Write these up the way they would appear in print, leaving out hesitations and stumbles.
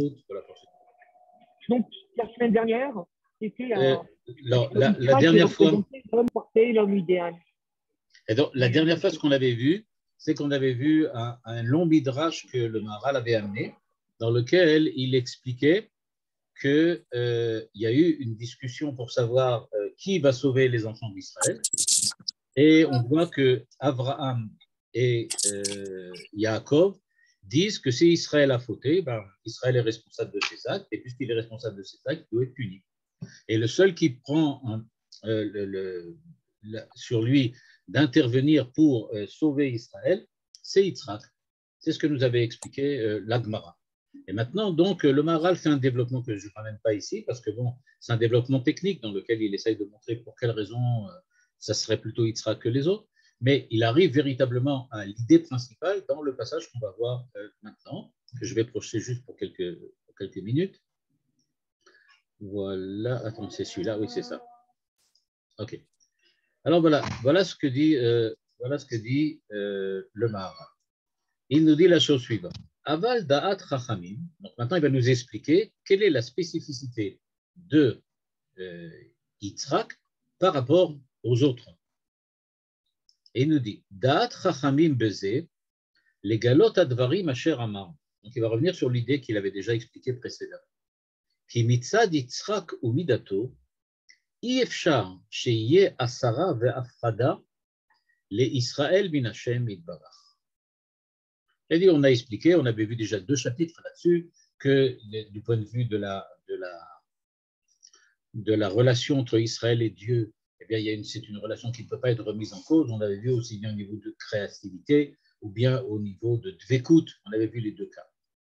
route pour la prochaine. Donc, la semaine dernière, c'était la dernière fois. L'homme parfait, l'homme idéal. Et donc, la dernière fois, ce qu'on avait vu, c'est qu'on avait vu un long midrash que le Maharal avait amené, dans lequel il expliquait qu'il y a eu une discussion pour savoir qui va sauver les enfants d'Israël. Et on voit que Abraham et Yaakov disent que si Israël a fauté, ben, Israël est responsable de ses actes, et puisqu'il est responsable de ses actes, il doit être puni. Et le seul qui prend sur lui d'intervenir pour sauver Israël, c'est Yitzhak. C'est ce que nous avait expliqué l'Agmara. Et maintenant, donc, le Maharal fait un développement que je ne ramène pas ici, parce que bon, c'est un développement technique dans lequel il essaye de montrer pour quelles raisons ça serait plutôt Yitzhak que les autres, mais il arrive véritablement à l'idée principale dans le passage qu'on va voir maintenant, que je vais projeter juste pour quelques minutes. Voilà, attends, c'est celui-là, oui, c'est ça. OK. Alors voilà ce que dit le Maharal. Il nous dit la chose suivante. Aval da'at chachamim. Donc maintenant, il va nous expliquer quelle est la spécificité de Yitzhak par rapport aux autres. Et il nous dit da'at chachamim beze les galot advarim asher amar. Donc il va revenir sur l'idée qu'il avait déjà expliquée précédemment. Ki mitzad Yitzhak ou midato אי אפשר שיהיה עשרה והפרדה לישראל מן השם יתברך. C'est-à-dire, on a expliqué, on avait vu déjà 2 chapitres là-dessus, que du point de vue de la relation entre Israël et Dieu, eh bien, c'est une relation qui ne peut pas être remise en cause. On avait vu aussi bien au niveau de créativité ou bien au niveau de dvekut. On avait vu les 2 cas.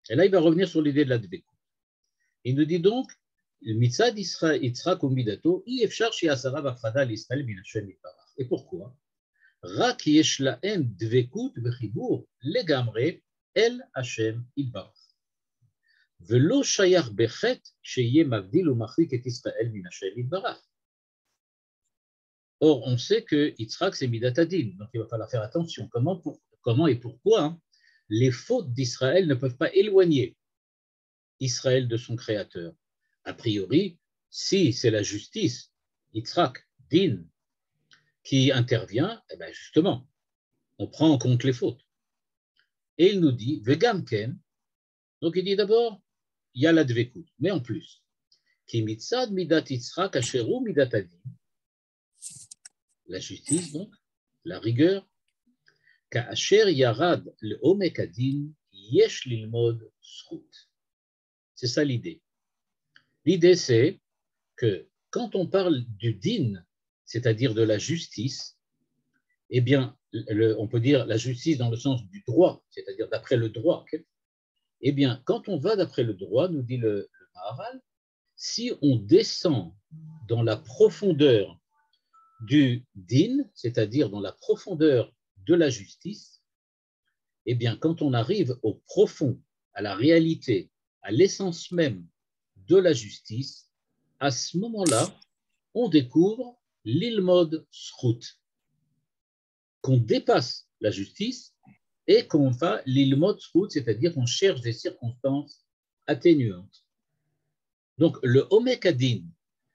Et là, il va revenir sur l'idée de la dvekut. Il nous dit donc, מצד יצחק ומידתו אי אפשר שיהיה עשרה והפרדה לישראל מן השם יתברך. Et pourquoi? רק יש להם דבקות וחיבור לגמרי אל השם יתברך. ולא שייך בחטא שיהיה מבדיל ומחריק את ישראל מן השם יתברך. Or, on sait que Yitzhak, c'est Midat Hadin, donc il va falloir faire attention. Comment et pourquoi les fautes d'Israël ne peuvent pas éloigner Israël de son Créateur? A priori, si c'est la justice, Yitzhak, Din, qui intervient, eh bien justement, on prend en compte les fautes. Et il nous dit, Vegamken, donc il dit d'abord, il y a la dvekut, mais en plus, Ki mitzad midat Yitzhak asheru midat adin, la justice donc, la rigueur, Ka asher yarad le omek adin, yesh lilmod zchut. C'est ça l'idée. L'idée, c'est que quand on parle du din, c'est-à-dire de la justice, eh bien, on peut dire la justice dans le sens du droit, c'est-à-dire d'après le droit. Eh bien, quand on va d'après le droit, nous dit le Maharal, si on descend dans la profondeur du din, c'est-à-dire dans la profondeur de la justice, eh bien, quand on arrive au profond, à la réalité, à l'essence même de la justice, à ce moment-là, on découvre l'ilmod zchut, qu'on dépasse la justice et qu'on va l'ilmod zchut, c'est-à-dire qu'on cherche des circonstances atténuantes. Donc, le omek adin,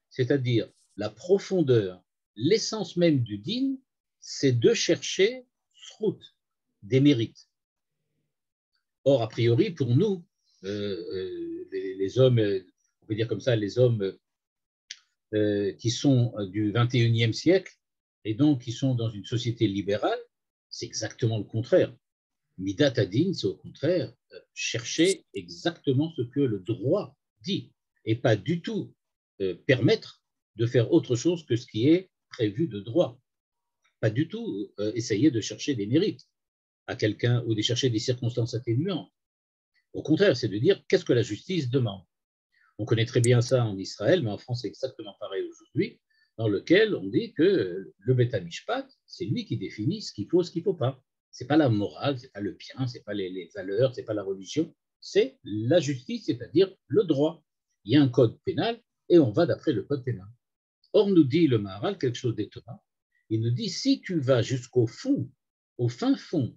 c'est-à-dire la profondeur, l'essence même du din, c'est de chercher zchut, des mérites. Or, a priori, pour nous, les hommes, on peut dire comme ça, les hommes qui sont du 21e siècle et donc qui sont dans une société libérale, c'est exactement le contraire. Midat Hadin, c'est au contraire chercher exactement ce que le droit dit et pas du tout permettre de faire autre chose que ce qui est prévu de droit. Pas du tout essayer de chercher des mérites à quelqu'un ou de chercher des circonstances atténuantes. Au contraire, c'est de dire qu'est-ce que la justice demande. On connaît très bien ça en Israël, mais en France, c'est exactement pareil aujourd'hui, dans lequel on dit que le Beth HaMishpat, c'est lui qui définit ce qu'il faut, ce qu'il ne faut pas. Ce n'est pas la morale, ce n'est pas le bien, ce n'est pas les valeurs, ce n'est pas la religion, c'est la justice, c'est-à-dire le droit. Il y a un code pénal et on va d'après le code pénal. Or, nous dit le Maharal quelque chose d'étonnant. Il nous dit, si tu vas jusqu'au fond, au fin fond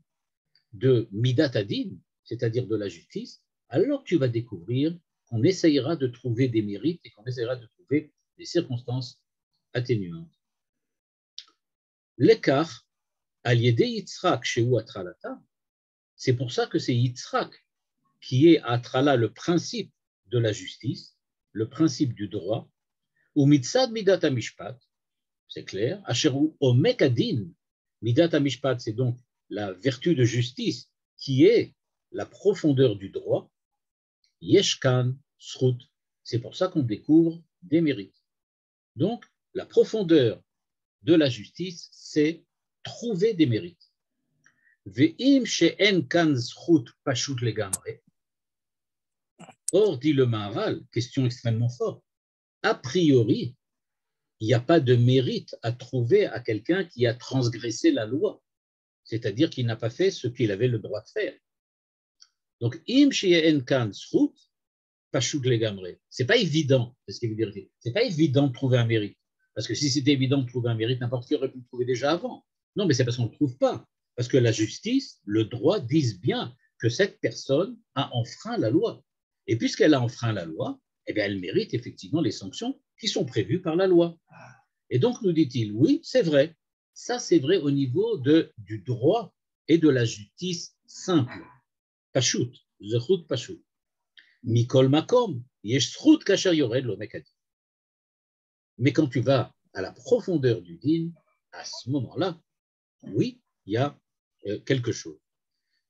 de Midat Hadin, c'est-à-dire de la justice, alors tu vas découvrir qu'on essayera de trouver des mérites et qu'on essayera de trouver des circonstances atténuantes. L'écart, al-yedei Yitzhak shehu atralata, c'est pour ça que c'est Yitzhak qui est atrala le principe de la justice, le principe du droit, ou mitzad midat hamishpat, c'est clair, asheru omek adin, midat hamishpat, c'est donc la vertu de justice qui est la profondeur du droit, yeshkan srut, c'est pour ça qu'on découvre des mérites. Donc, la profondeur de la justice, c'est trouver des mérites. Ve'im she'en kan srut pashut legamre. Or, dit le Maharal, question extrêmement forte, a priori, il n'y a pas de mérite à trouver à quelqu'un qui a transgressé la loi, c'est-à-dire qui n'a pas fait ce qu'il avait le droit de faire. Donc, im she'en kan srut pashut legamre. C'est pas évident, c'est ce qu'il veut dire. C'est pas évident de trouver un mérite. Parce que si c'était évident de trouver un mérite, n'importe qui aurait pu le trouver déjà avant. Non, mais c'est parce qu'on ne le trouve pas. Parce que la justice, le droit disent bien que cette personne a enfreint la loi. Et puisqu'elle a enfreint la loi, eh bien, elle mérite effectivement les sanctions qui sont prévues par la loi. Et donc, nous dit-il, oui, c'est vrai. Ça, c'est vrai au niveau du droit et de la justice simple. Pashut, zechut pashut. Mikol makom, yesh zchut kasher yored lo mekadi. Mais quand tu vas à la profondeur du din, à ce moment-là, oui, il y a quelque chose.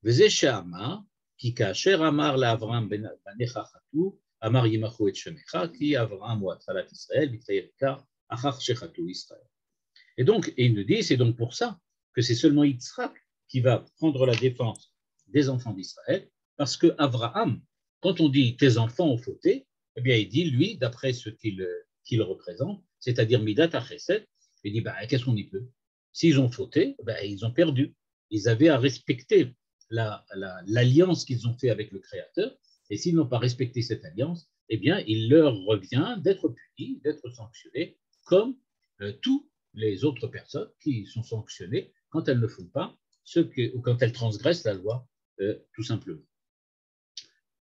Veze she'amar, ki kasher amar la'Avram banecha chatu, amar yimachu et shemecha, ki Avram hu atzalat Israël, v'tayir kar, achar shechatu Israël. Et donc, il nous dit, c'est donc pour ça que c'est seulement Yitzhak qui va prendre la défense des enfants d'Israël, parce que Abraham, quand on dit tes enfants ont fauté, eh bien, il dit, lui, d'après ce qu'il représente, c'est-à-dire Midat HaChesed, il dit, bah, qu'est-ce qu'on y peut? S'ils ont fauté, bah, ils ont perdu. Ils avaient à respecter l'alliance qu'ils ont fait avec le Créateur, et s'ils n'ont pas respecté cette alliance, eh bien, il leur revient d'être punis, d'être sanctionnés, comme tous les autres personnes qui sont sanctionnées quand elles ne font pas ou quand elles transgressent la loi, tout simplement.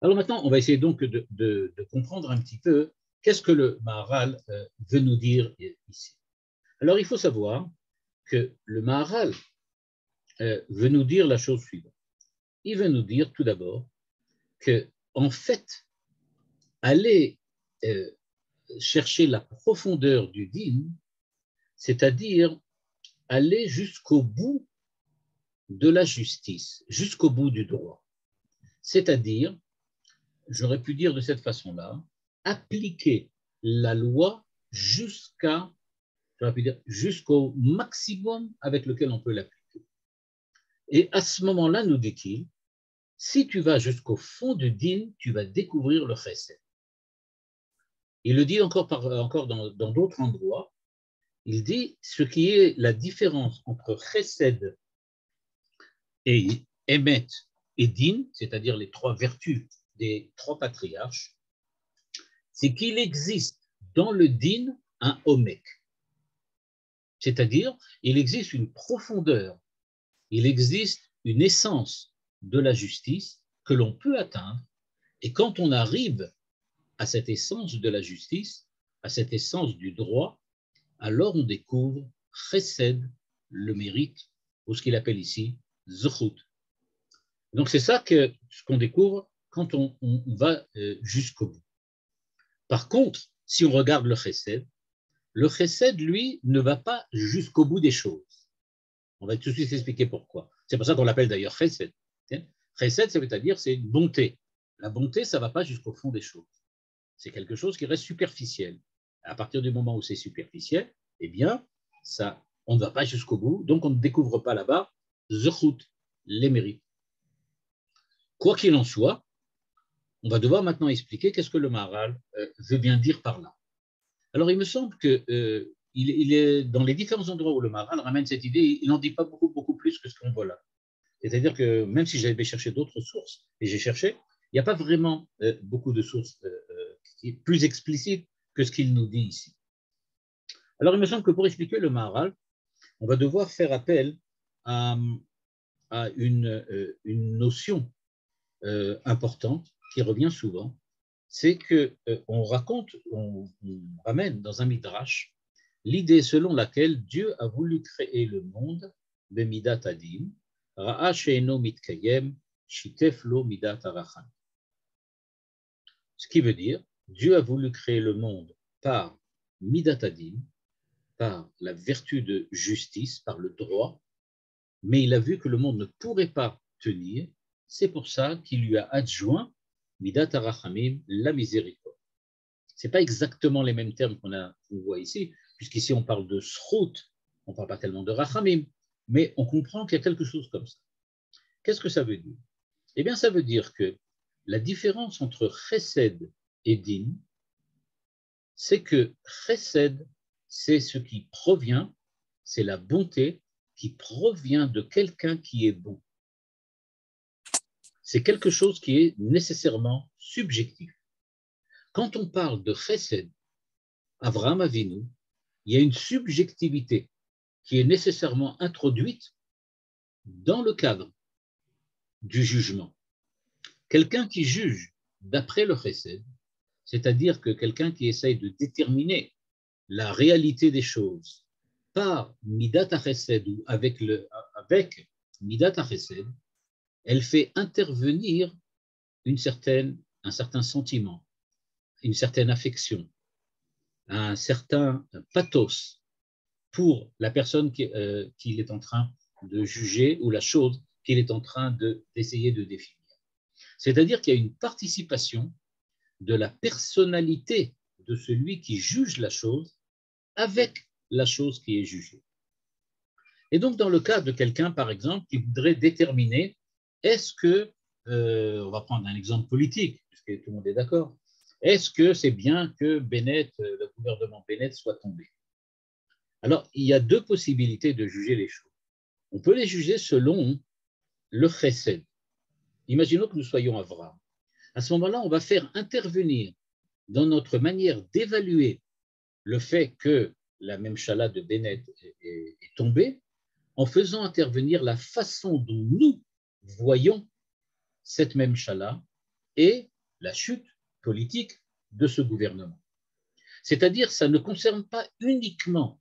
Alors maintenant, on va essayer donc de comprendre un petit peu qu'est-ce que le Maharal veut nous dire ici. Alors, il faut savoir que le Maharal veut nous dire la chose suivante. Il veut nous dire tout d'abord que, en fait, aller chercher la profondeur du din, c'est-à-dire aller jusqu'au bout de la justice, jusqu'au bout du droit. C'est-à-dire, j'aurais pu dire de cette façon-là, appliquer la loi jusqu'au maximum avec lequel on peut l'appliquer. Et à ce moment-là, nous dit-il, si tu vas jusqu'au fond du din, tu vas découvrir le chesed. Il le dit encore dans d'autres endroits. Il dit ce qui est la différence entre chesed et emet et din, c'est-à-dire les trois vertus des trois patriarches, c'est qu'il existe dans le din un omek. C'est-à-dire, il existe une profondeur, il existe une essence de la justice que l'on peut atteindre. Et quand on arrive à cette essence de la justice, à cette essence du droit, alors on découvre chesed, le mérite, ou ce qu'il appelle ici zechut. Donc c'est ça ce qu'on découvre quand on va jusqu'au bout. Par contre, si on regarde le chesed, lui, ne va pas jusqu'au bout des choses. On va tout de suite expliquer pourquoi. C'est pour ça qu'on l'appelle d'ailleurs chesed. Chesed, ça veut dire c'est une bonté. La bonté, ça ne va pas jusqu'au fond des choses. C'est quelque chose qui reste superficiel. À partir du moment où c'est superficiel, eh bien, on ne va pas jusqu'au bout, donc on ne découvre pas là-bas zechut, les mérites. Quoi qu'il en soit, on va devoir maintenant expliquer qu'est-ce que le Maharal veut bien dire par là. Alors, il me semble qu'il est dans les différents endroits où le Maharal ramène cette idée, il n'en dit pas beaucoup plus que ce qu'on voit là. C'est-à-dire que même si j'avais cherché d'autres sources, et j'ai cherché, il n'y a pas vraiment beaucoup de sources plus explicites que ce qu'il nous dit ici. Alors, il me semble que pour expliquer le Maharal, on va devoir faire appel à une notion importante qui revient souvent, c'est que on ramène dans un midrash l'idée selon laquelle Dieu a voulu créer le monde de midat adim, ra'a she'eno mitkayem, shitef lo midat aracham. Ce qui veut dire, Dieu a voulu créer le monde par midat adim, par la vertu de justice, par le droit, mais il a vu que le monde ne pourrait pas tenir. C'est pour ça qu'il lui a adjoint midat arachamim, la miséricorde. Ce n'est pas exactement les mêmes termes qu'on voit ici, puisqu'ici on parle de srout, on ne parle pas tellement de rachamim, mais on comprend qu'il y a quelque chose comme ça. Qu'est-ce que ça veut dire? Eh bien, ça veut dire que la différence entre chesed et din, c'est que chesed, c'est ce qui provient, c'est la bonté qui provient de quelqu'un qui est bon. C'est quelque chose qui est nécessairement subjectif. Quand on parle de chesed, Avraham Avinu, il y a une subjectivité qui est nécessairement introduite dans le cadre du jugement. Quelqu'un qui juge d'après le chesed, c'est-à-dire que quelqu'un qui essaye de déterminer la réalité des choses par midat ha-chesed ou avec midat ha-chesed, elle fait intervenir un certain sentiment, une certaine affection, un certain pathos pour la personne qu'il est en train de juger ou la chose qu'il est en train d'essayer de définir. C'est-à-dire qu'il y a une participation de la personnalité de celui qui juge la chose avec la chose qui est jugée. Et donc, dans le cas de quelqu'un, par exemple, qui voudrait déterminer, est-ce que, on va prendre un exemple politique, puisque tout le monde est d'accord, est-ce que c'est bien que le gouvernement Bennett soit tombé? Alors, il y a deux possibilités de juger les choses. On peut les juger selon le chesed. Imaginons que nous soyons Avraham. À ce moment-là, on va faire intervenir dans notre manière d'évaluer le fait que la memshala de Bennett est tombée, en faisant intervenir la façon dont nous voyons cette memshala et la chute politique de ce gouvernement. C'est-à-dire, ça ne concerne pas uniquement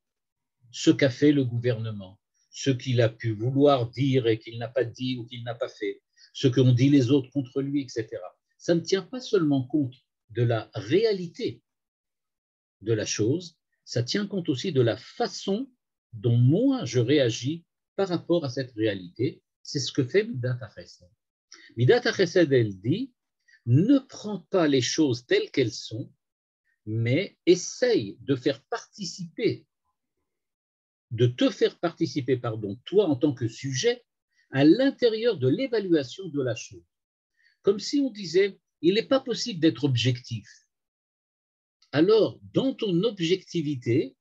ce qu'a fait le gouvernement, ce qu'il a pu vouloir dire et qu'il n'a pas dit ou qu'il n'a pas fait, ce qu'ont dit les autres contre lui, etc. Ça ne tient pas seulement compte de la réalité de la chose, ça tient compte aussi de la façon dont moi je réagis par rapport à cette réalité. C'est ce que fait Midat HaChesed. Midat HaChesed, elle dit, ne prends pas les choses telles qu'elles sont, mais essaye de te faire participer, toi en tant que sujet, à l'intérieur de l'évaluation de la chose. Comme si on disait, il n'est pas possible d'être objectif. Alors, dans ton objectivité,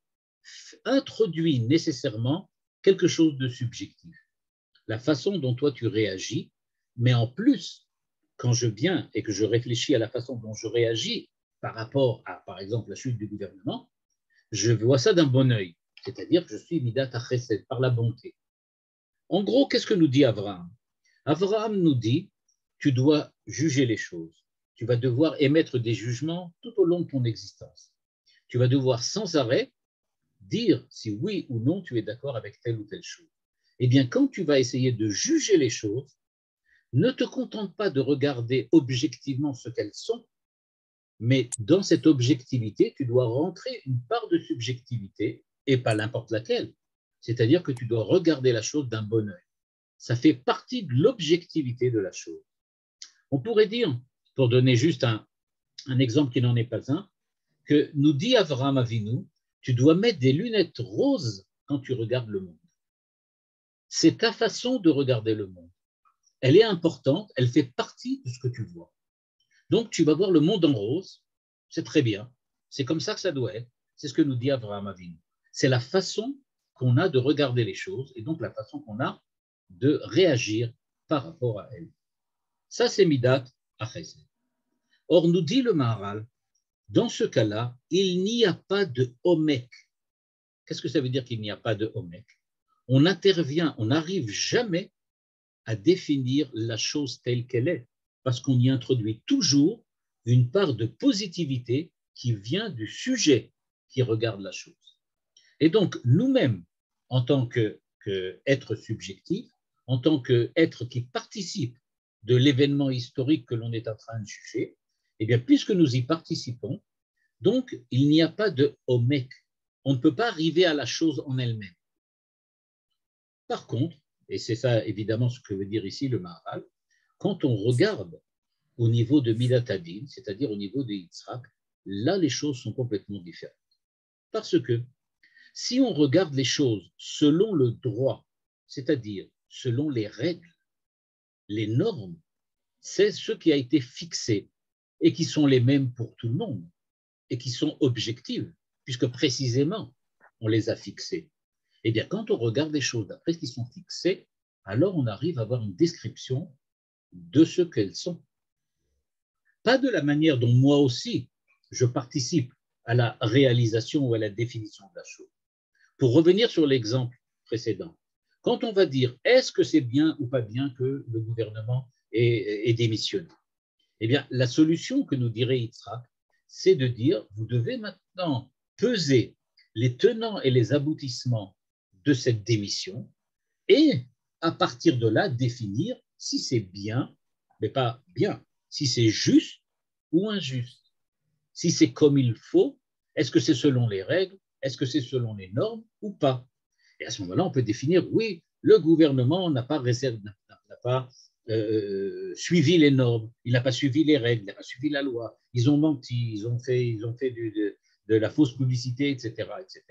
introduis nécessairement quelque chose de subjectif. La façon dont toi tu réagis, mais en plus, quand je viens et que je réfléchis à la façon dont je réagis par rapport à, par exemple, la chute du gouvernement, je vois ça d'un bon œil, c'est-à-dire que je suis midat ha-chesed, par la bonté. En gros, qu'est-ce que nous dit Avraham? Avraham nous dit, tu dois juger les choses, tu vas devoir émettre des jugements tout au long de ton existence. Tu vas devoir sans arrêt dire si oui ou non tu es d'accord avec telle ou telle chose. Eh bien, quand tu vas essayer de juger les choses, ne te contente pas de regarder objectivement ce qu'elles sont, mais dans cette objectivité, tu dois rentrer une part de subjectivité, et pas n'importe laquelle. C'est-à-dire que tu dois regarder la chose d'un bon œil. Ça fait partie de l'objectivité de la chose. On pourrait dire, pour donner juste un exemple qui n'en est pas un, que nous dit Avraham Avinu, tu dois mettre des lunettes roses quand tu regardes le monde. C'est ta façon de regarder le monde. Elle est importante, elle fait partie de ce que tu vois. Donc, tu vas voir le monde en rose, c'est très bien, c'est comme ça que ça doit être, c'est ce que nous dit Avraham Avinu. C'est la façon qu'on a de regarder les choses et donc la façon qu'on a de réagir par rapport à elles. Ça, c'est Midat HaChesed. Or, nous dit le Maharal, dans ce cas-là, il n'y a pas de Omek. Qu'est-ce que ça veut dire qu'il n'y a pas de Omek? On n'arrive jamais à définir la chose telle qu'elle est, parce qu'on y introduit toujours une part de positivité qui vient du sujet qui regarde la chose. Et donc, nous-mêmes, en tant qu'êtres subjectifs, en tant qu'êtres qui participent de l'événement historique que l'on est en train de juger, eh bien, puisque nous y participons, donc, il n'y a pas de omek. On ne peut pas arriver à la chose en elle-même. Par contre, et c'est ça évidemment ce que veut dire ici le Maharal, quand on regarde au niveau de Midat Hadin, c'est-à-dire au niveau de Yitzhak, là les choses sont complètement différentes. Parce que si on regarde les choses selon le droit, c'est-à-dire selon les règles, les normes, c'est ce qui a été fixé et qui sont les mêmes pour tout le monde et qui sont objectives, puisque précisément on les a fixées. Eh bien, quand on regarde les choses d'après ce qui sont fixées, alors on arrive à avoir une description de ce qu'elles sont. Pas de la manière dont moi aussi je participe à la réalisation ou à la définition de la chose. Pour revenir sur l'exemple précédent, quand on va dire est-ce que c'est bien ou pas bien que le gouvernement ait démissionné, eh bien, la solution que nous dirait Yitzhak, c'est de dire vous devez maintenant peser les tenants et les aboutissements de cette démission et à partir de là définir si c'est bien, mais pas bien, si c'est juste ou injuste, si c'est comme il faut, est-ce que c'est selon les règles, est-ce que c'est selon les normes ou pas. Et à ce moment-là, on peut définir, oui, le gouvernement n'a pas suivi les normes, il n'a pas suivi les règles, il n'a pas suivi la loi, ils ont menti, ils ont fait de la fausse publicité, etc., etc.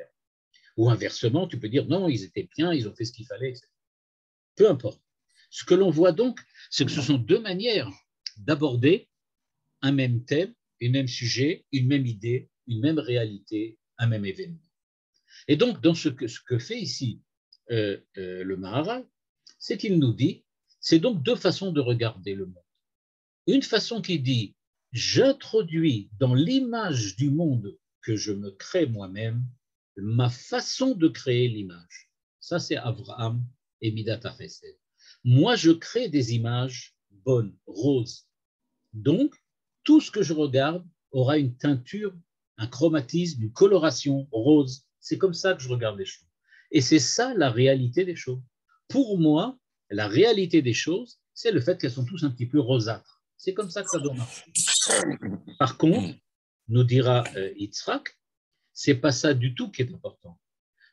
Ou inversement, tu peux dire, non, ils étaient bien, ils ont fait ce qu'il fallait, etc. Peu importe. Ce que l'on voit donc, c'est que ce sont deux manières d'aborder un même thème, un même sujet, une même idée, une même réalité, un même événement. Et donc, dans ce que fait ici le Maharal, c'est qu'il nous dit, c'est donc deux façons de regarder le monde. Une façon qui dit, j'introduis dans l'image du monde que je me crée moi-même, ma façon de créer l'image. Ça, c'est Abraham et Midat HaChesed. Moi, je crée des images bonnes, roses. Donc, tout ce que je regarde aura une teinture, un chromatisme, une coloration rose. C'est comme ça que je regarde les choses. Et c'est ça la réalité des choses. Pour moi, la réalité des choses, c'est le fait qu'elles sont tous un petit peu rosâtres. C'est comme ça que ça doit marcher. Par contre, nous dira Yitzhak, c'est pas ça du tout qui est important.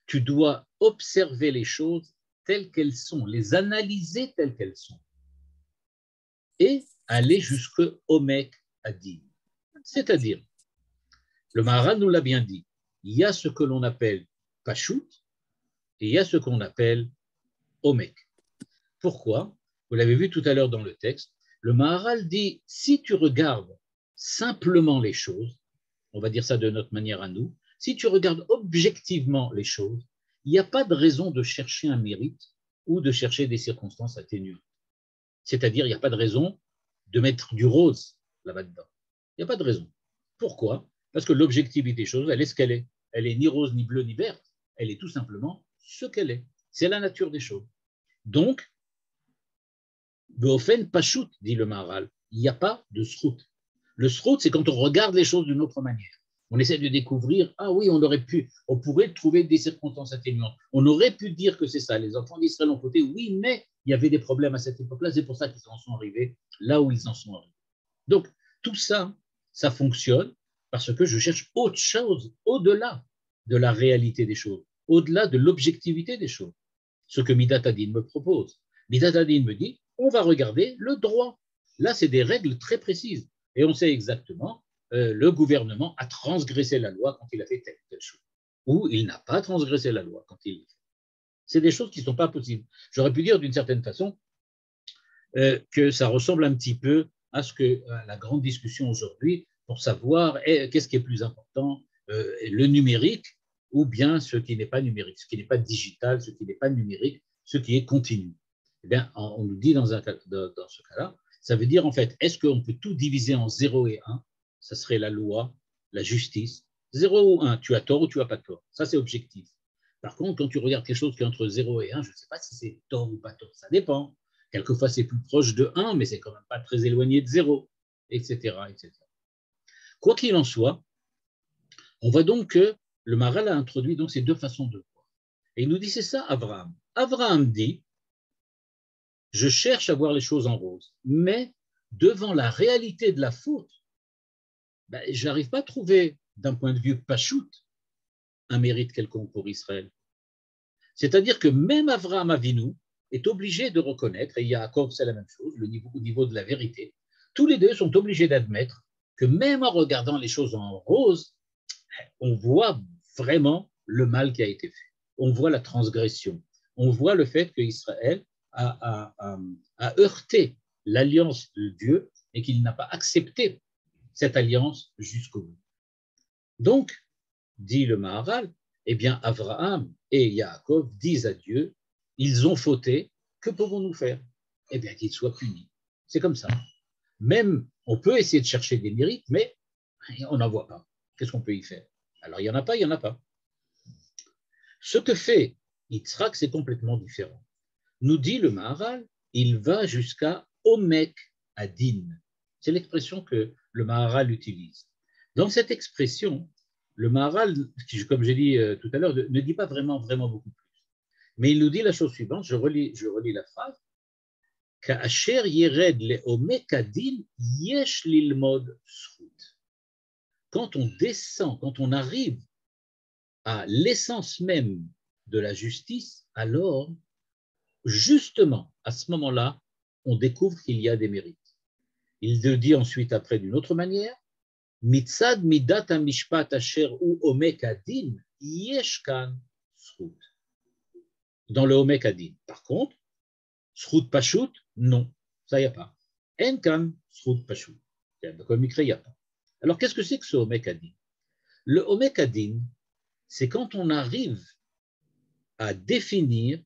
Tu dois observer les choses telles qu'elles sont, les analyser telles qu'elles sont, et aller jusqu'au Omek Hadin. C'est-à-dire, le Maharal nous l'a bien dit, il y a ce que l'on appelle Pashut et il y a ce qu'on appelle Omek. Pourquoi? Vous l'avez vu tout à l'heure dans le texte, le Maharal dit, si tu regardes simplement les choses, on va dire ça de notre manière à nous, si tu regardes objectivement les choses, il n'y a pas de raison de chercher un mérite ou de chercher des circonstances atténuantes. C'est-à-dire, il n'y a pas de raison de mettre du rose là-bas-dedans. Il n'y a pas de raison. Pourquoi? Parce que l'objectivité des choses, elle est ce qu'elle est. Elle est ni rose, ni bleue, ni verte. Elle est tout simplement ce qu'elle est. C'est la nature des choses. Donc, Beofen Pashut, dit le Maharal, il n'y a pas de srout. Le srout, c'est quand on regarde les choses d'une autre manière. On essaie de découvrir, ah oui, on pourrait trouver des circonstances atténuantes. On aurait pu dire que c'est ça. Les enfants d'Israël ont voté, oui, mais il y avait des problèmes à cette époque-là. C'est pour ça qu'ils en sont arrivés là où ils en sont arrivés. Donc, tout ça, ça fonctionne parce que je cherche autre chose au-delà de la réalité des choses, au-delà de l'objectivité des choses. Ce que Midat Hadin me propose. Midat Hadin me dit, on va regarder le droit. Là, c'est des règles très précises. Et on sait exactement, le gouvernement a transgressé la loi quand il a fait telle chose. Ou il n'a pas transgressé la loi quand il l'a fait. C'est des choses qui ne sont pas possibles. J'aurais pu dire d'une certaine façon que ça ressemble un petit peu à la grande discussion aujourd'hui pour savoir qu'est-ce qui est plus important, le numérique ou bien ce qui n'est pas numérique, ce qui n'est pas digital, ce qui n'est pas numérique, ce qui est continu. Eh bien, on nous dit dans ce cas-là, ça veut dire en fait, est-ce qu'on peut tout diviser en 0 et 1? Ça serait la loi, la justice. 0 ou 1, tu as tort ou tu n'as pas tort. Ça, c'est objectif. Par contre, quand tu regardes quelque chose qui est entre 0 et 1, je ne sais pas si c'est tort ou pas tort. Ça dépend. Quelquefois, c'est plus proche de 1, mais c'est quand même pas très éloigné de 0, etc., etc. Quoi qu'il en soit, on voit donc que le Maharal a introduit donc ces deux façons de voir. Et il nous dit, c'est ça, Abraham. Abraham dit, je cherche à voir les choses en rose, mais devant la réalité de la faute, ben, je n'arrive pas à trouver, d'un point de vue pachout, un mérite quelconque pour Israël. C'est-à-dire que même Avraham Avinu est obligé de reconnaître, et Yaakov c'est la même chose, au niveau de la vérité, tous les deux sont obligés d'admettre que même en regardant les choses en rose, on voit vraiment le mal qui a été fait. On voit la transgression. On voit le fait qu'Israël a heurté l'alliance de Dieu et qu'il n'a pas accepté cette alliance jusqu'au bout. Donc, dit le Maharal, eh bien, Abraham et Yaakov disent à Dieu, ils ont fauté, que pouvons-nous faire? Eh bien, qu'ils soient punis. C'est comme ça. Même, on peut essayer de chercher des mérites, mais on n'en voit pas. Qu'est-ce qu'on peut y faire? Alors, il n'y en a pas, il n'y en a pas. Ce que fait Yitzhak, c'est complètement différent. Nous dit le Maharal, il va jusqu'à Omek Adin. C'est l'expression que le Maharal utilise. Dans cette expression, le Maharal, comme j'ai dit tout à l'heure, ne dit pas vraiment beaucoup plus. Mais il nous dit la chose suivante, je relis la phrase. Ka'asher yered le'omek adin yesh lilmod zchut. Quand on descend, quand on arrive à l'essence même de la justice, alors, justement, à ce moment-là, on découvre qu'il y a des mérites. Il le dit ensuite après d'une autre manière, Mitzad midat hamishpat asher u omek adin yesh kan zchut. Dans le omek adin. Par contre, zchut pashut, non, ça y a pas. En kan zchut pashut. Comme il n'y a pas. Alors, qu'est-ce que c'est que ce omek adin? Le omek adin, c'est quand on arrive à définir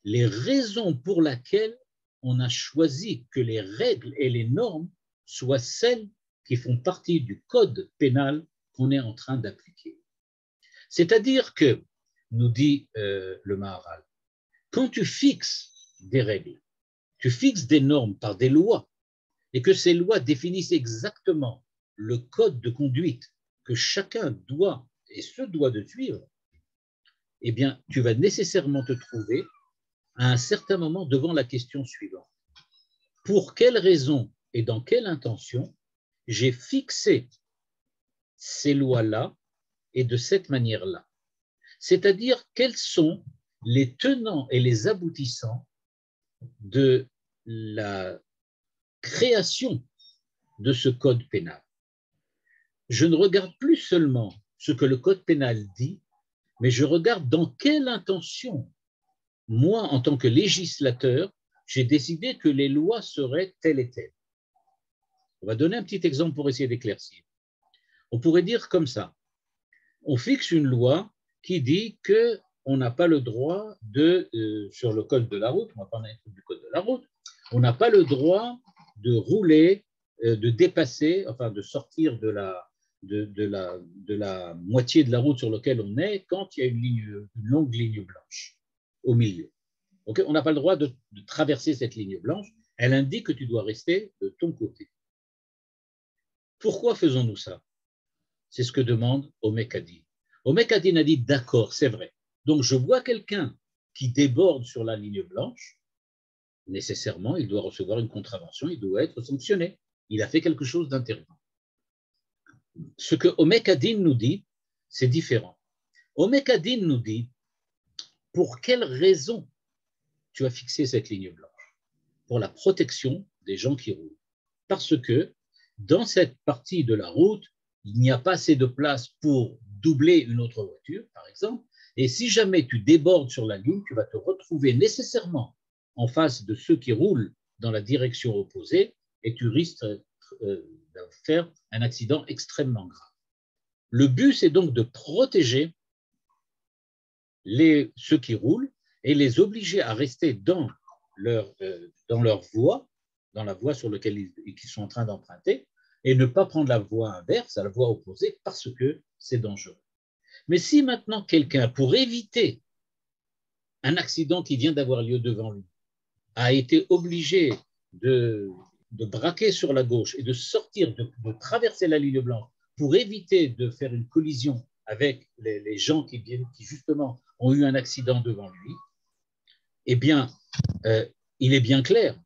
les raisons pour lesquelles on a choisi que les règles et les normes soient celles qui font partie du code pénal qu'on est en train d'appliquer. C'est-à-dire que, nous dit le Maharal, quand tu fixes des règles, tu fixes des normes par des lois, et que ces lois définissent exactement le code de conduite que chacun doit et se doit de suivre, eh bien, tu vas nécessairement te trouver à un certain moment devant la question suivante. Pour quelle raison et dans quelle intention j'ai fixé ces lois-là et de cette manière-là? C'est-à-dire, quels sont les tenants et les aboutissants de la création de ce code pénal? Je ne regarde plus seulement ce que le code pénal dit, mais je regarde dans quelle intention, moi, en tant que législateur, j'ai décidé que les lois seraient telles et telles. On va donner un petit exemple pour essayer d'éclaircir. On pourrait dire comme ça, on fixe une loi qui dit qu'on n'a pas le droit sur le code de la route, on va prendre un truc du code de la route, on n'a pas le droit de rouler, de dépasser, enfin de sortir de la moitié de la route sur laquelle on est quand il y a une longue ligne blanche au milieu. Okay, on n'a pas le droit de traverser cette ligne blanche, elle indique que tu dois rester de ton côté. Pourquoi faisons-nous ça? C'est ce que demande Omek Adin. Omek Adin a dit, d'accord, c'est vrai. Donc je vois quelqu'un qui déborde sur la ligne blanche, nécessairement, il doit recevoir une contravention, il doit être sanctionné. Il a fait quelque chose d'interdit. Ce que Omek Adin nous dit, c'est différent. Omek Adin nous dit, pour quelle raison tu as fixé cette ligne blanche? Pour la protection des gens qui roulent. Parce que dans cette partie de la route, il n'y a pas assez de place pour doubler une autre voiture, par exemple, et si jamais tu débordes sur la ligne, tu vas te retrouver nécessairement en face de ceux qui roulent dans la direction opposée et tu risques de faire un accident extrêmement grave. Le but, c'est donc de protéger ceux qui roulent et les obliger à rester dans leur voie, dans la voie sur laquelle ils sont en train d'emprunter, et ne pas prendre la voie inverse, à la voie opposée, parce que c'est dangereux. Mais si maintenant quelqu'un, pour éviter un accident qui vient d'avoir lieu devant lui, a été obligé de braquer sur la gauche et de sortir, de traverser la ligne blanche pour éviter de faire une collision avec les gens qui justement ont eu un accident devant lui, eh bien, il est bien clair,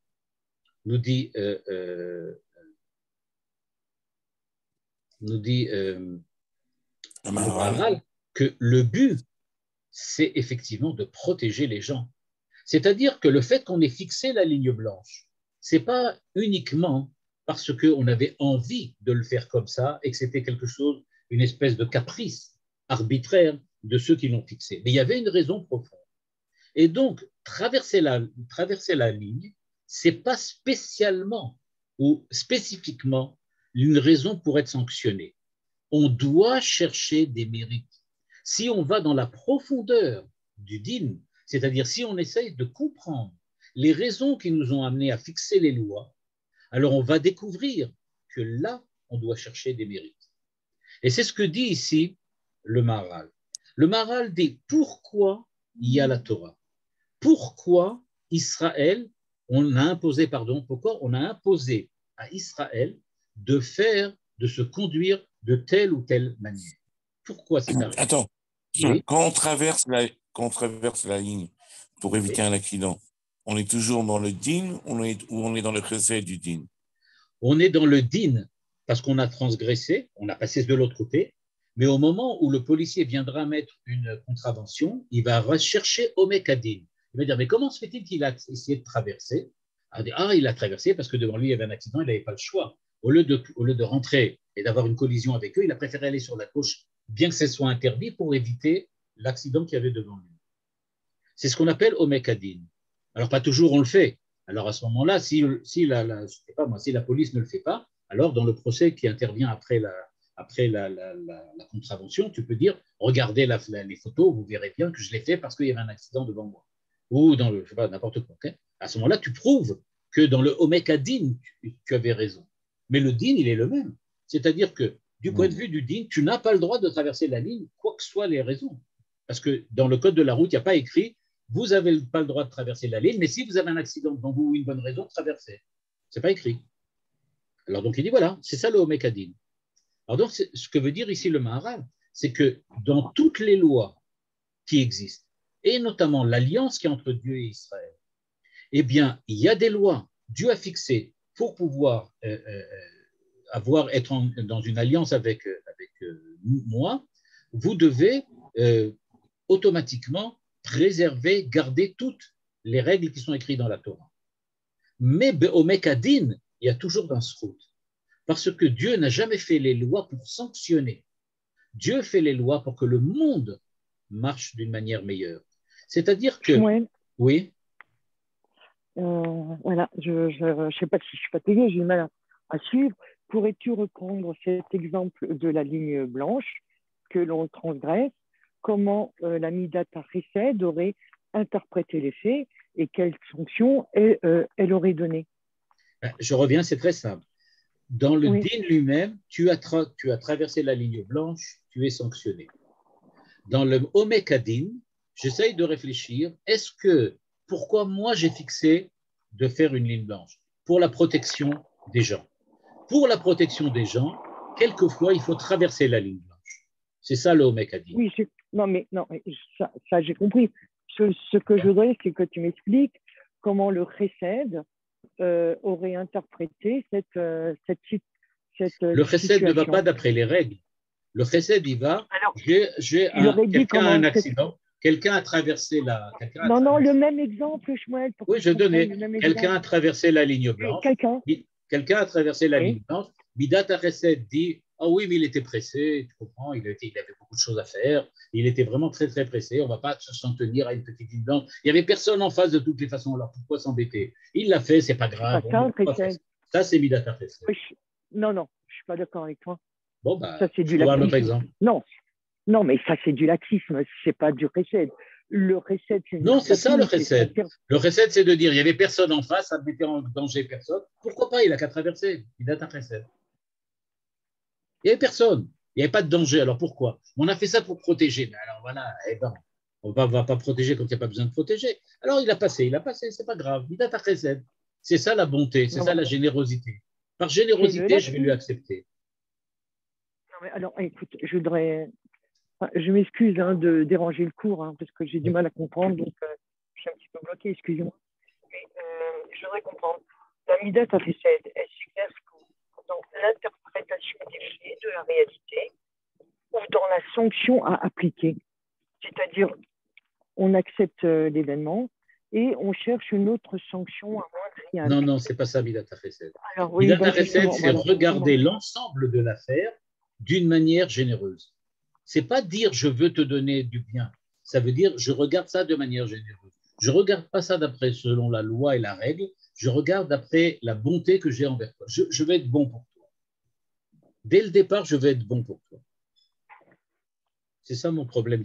nous dit le Maharal, que le but, c'est effectivement de protéger les gens. C'est-à-dire que le fait qu'on ait fixé la ligne blanche, ce n'est pas uniquement parce qu'on avait envie de le faire comme ça et que c'était quelque chose, une espèce de caprice arbitraire de ceux qui l'ont fixé. Mais il y avait une raison profonde. Et donc, traverser la ligne, ce n'est pas spécialement ou spécifiquement une raison pour être sanctionné. On doit chercher des mérites. Si on va dans la profondeur du din, c'est-à-dire si on essaye de comprendre les raisons qui nous ont amenés à fixer les lois, alors on va découvrir que là, on doit chercher des mérites. Et c'est ce que dit ici le Maharal. Le Maharal dit pourquoi il y a la Torah. Pourquoi pourquoi on a imposé à Israël de se conduire de telle ou telle manière. Pourquoi c'est arrivé? Attends, oui. Quand on traverse la ligne pour éviter un accident, on est toujours dans le din ou on est dans le chesed du din? On est dans le din parce qu'on a transgressé, on a passé de l'autre côté, mais au moment où le policier viendra mettre une contravention, il va rechercher Omek Adin. Il va dire, mais comment se fait-il qu'il a essayé de traverser? Il a traversé parce que devant lui, il y avait un accident, il n'avait pas le choix. Au lieu de rentrer et d'avoir une collision avec eux, il a préféré aller sur la gauche, bien que ce soit interdit, pour éviter l'accident qu'il y avait devant lui. C'est ce qu'on appelle Omek Adin. Alors, pas toujours on le fait. Alors, à ce moment-là, si la police ne le fait pas, alors dans le procès qui intervient après la contravention, tu peux dire, regardez les photos, vous verrez bien que je l'ai fait parce qu'il y avait un accident devant moi. Ou dans le, je sais pas, n'importe quoi. Okay, à ce moment-là, tu prouves que dans le Omek Adin, tu avais raison. Mais le din, il est le même. C'est-à-dire que du point de vue du din, tu n'as pas le droit de traverser la ligne, quoi que soient les raisons. Parce que dans le code de la route, il n'y a pas écrit vous n'avez pas le droit de traverser la ligne, mais si vous avez un accident devant vous ou une bonne raison, traversez. Ce n'est pas écrit. Alors donc il dit voilà, c'est ça le Omek Adin. Alors donc ce que veut dire ici le Maharal, c'est que dans toutes les lois qui existent, et notamment l'alliance qui est entre Dieu et Israël, eh bien il y a des lois, Dieu a fixées pour pouvoir être dans une alliance avec moi, vous devez automatiquement préserver, garder toutes les règles qui sont écrites dans la Torah. Mais Be'omek Adin, il y a toujours dans ce route. Parce que Dieu n'a jamais fait les lois pour sanctionner. Dieu fait les lois pour que le monde marche d'une manière meilleure. C'est-à-dire que... Ouais. Oui. Voilà, je sais pas si je suis fatiguée, j'ai du mal à suivre. Pourrais-tu reprendre cet exemple de la ligne blanche que l'on transgresse? Comment la Midat HaChesed aurait interprété les faits et quelles sanctions elle aurait donné? Je reviens, c'est très simple. Dans le din lui-même, tu as traversé la ligne blanche, tu es sanctionné. Dans le Omek Adin, j'essaye de réfléchir, pourquoi moi j'ai fixé de faire une ligne blanche? Pour la protection des gens. Pour la protection des gens, quelquefois, il faut traverser la ligne blanche. C'est ça le Omek Adin. Oui, ça j'ai compris. Ce que je voudrais, c'est que tu m'expliques comment le chesed aurait interprété cette le chesed ne va pas d'après les règles. Le chesed, il va, quelqu'un a un accident, quelqu'un a traversé la... Non, le même exemple, Shmuel. Oui, je donnais. Quelqu'un a traversé la ligne blanche. Quelqu'un a traversé la ligne blanche. Midat HaChesed dit, ah oui, mais il était pressé, tu comprends, il avait beaucoup de choses à faire, il était vraiment très, très pressé, on ne va pas s'en tenir à une petite ligne blanche. Il n'y avait personne en face de toutes les façons, alors pourquoi s'embêter? Il l'a fait, c'est pas grave. Ça, c'est Midat HaChesed. Non, je ne suis pas d'accord avec toi. Bon, ça, c'est du laxisme. Un autre exemple. Non, mais ça, c'est du laxisme, c'est pas du chesed. Le chesed, c'est... Non, c'est ça le chesed. Le chesed, c'est de dire, il n'y avait personne en face, ça ne mettait en danger personne. Pourquoi pas? Il n'a qu'à traverser. Il date un chesed. Il n'y avait personne. Il n'y avait pas de danger. Alors pourquoi? On a fait ça pour protéger. Mais alors voilà, On ne va pas protéger quand il n'y a pas besoin de protéger. Alors, il a passé, c'est pas grave. Midat HaChesed. C'est ça la bonté, c'est ça la générosité. Par générosité, je vais lui accepter. Non, mais alors, écoute, je m'excuse de déranger le cours, parce que j'ai du mal à comprendre, donc je suis un petit peu bloqué, excusez-moi. Mais je voudrais comprendre. La Midat HaChesed, elle s'exerce dans l'interprétation des faits, de la réalité, ou dans la sanction à appliquer. C'est-à-dire, on accepte l'événement et on cherche une autre sanction à Non, non, c'est pas ça, Midat HaChesed. Alors, oui, Midat HaChesed, c'est regarder l'ensemble de l'affaire d'une manière généreuse. C'est pas dire je veux te donner du bien. Ça veut dire je regarde ça de manière généreuse. Je regarde pas ça d'après selon la loi et la règle. Je regarde d'après la bonté que j'ai envers toi. Je vais être bon pour toi. Dès le départ, je vais être bon pour toi. C'est ça mon problème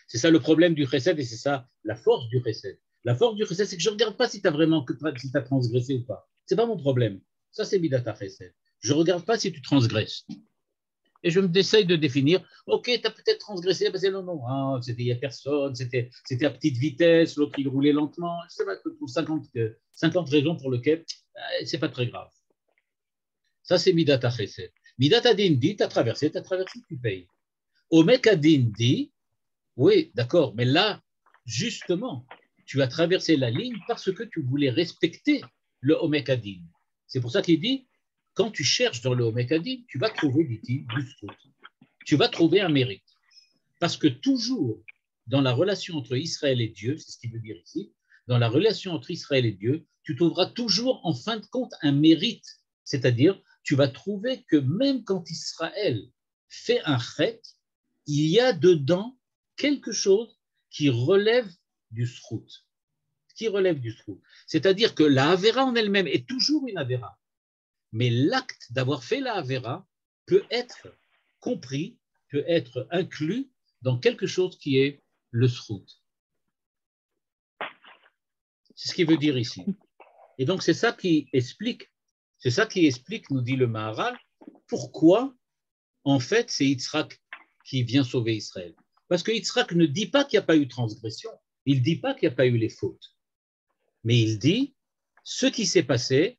c'est ça le problème du chesed et c'est ça la force du chesed. La force du chesed, c'est que je ne regarde pas si tu as transgressé ou pas. Ce n'est pas mon problème. Ça, c'est Midat HaChesed. Je ne regarde pas si tu transgresses. Et je essaye de définir, ok, tu as peut-être transgressé, parce que non, il n'y a personne, c'était à petite vitesse, l'autre il roulait lentement, c'est pas pour 50 raisons pour lesquelles c'est pas très grave. Ça, c'est Midat HaChesed. Midat HaDin dit, tu as traversé, tu payes. Omek Adin dit, oui, d'accord, mais là, justement, tu as traversé la ligne parce que tu voulais respecter le Omek Adin. C'est pour ça qu'il dit, quand tu cherches dans le Omek Adin, tu vas trouver, dit-il, du scout. Tu vas trouver un mérite. Parce que toujours, dans la relation entre Israël et Dieu, c'est ce qu'il veut dire ici, dans la relation entre Israël et Dieu, tu trouveras toujours, en fin de compte, un mérite. C'est-à-dire, tu vas trouver que même quand Israël fait un chet, il y a dedans quelque chose qui relève du srout. C'est-à-dire que la Avera en elle-même est toujours une Avera. Mais l'acte d'avoir fait la Avera peut être compris, peut être inclus dans quelque chose qui est le srout. C'est ce qu'il veut dire ici. Et donc c'est ça qui explique, nous dit le Maharal, pourquoi en fait c'est Yitzhak qui vient sauver Israël. Parce que Yitzhak ne dit pas qu'il n'y a pas eu transgression, il ne dit pas qu'il n'y a pas eu les fautes, mais il dit ce qui s'est passé,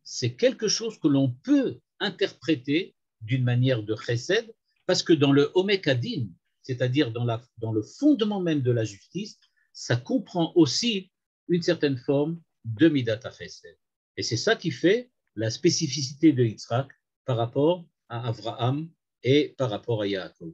c'est quelque chose que l'on peut interpréter d'une manière de chesed, parce que dans le Omek Adin, c'est-à-dire dans le fondement même de la justice, ça comprend aussi une certaine forme de Midat HaChesed. Et c'est ça qui fait la spécificité de Yitzhak par rapport à Abraham et par rapport à Yaakov.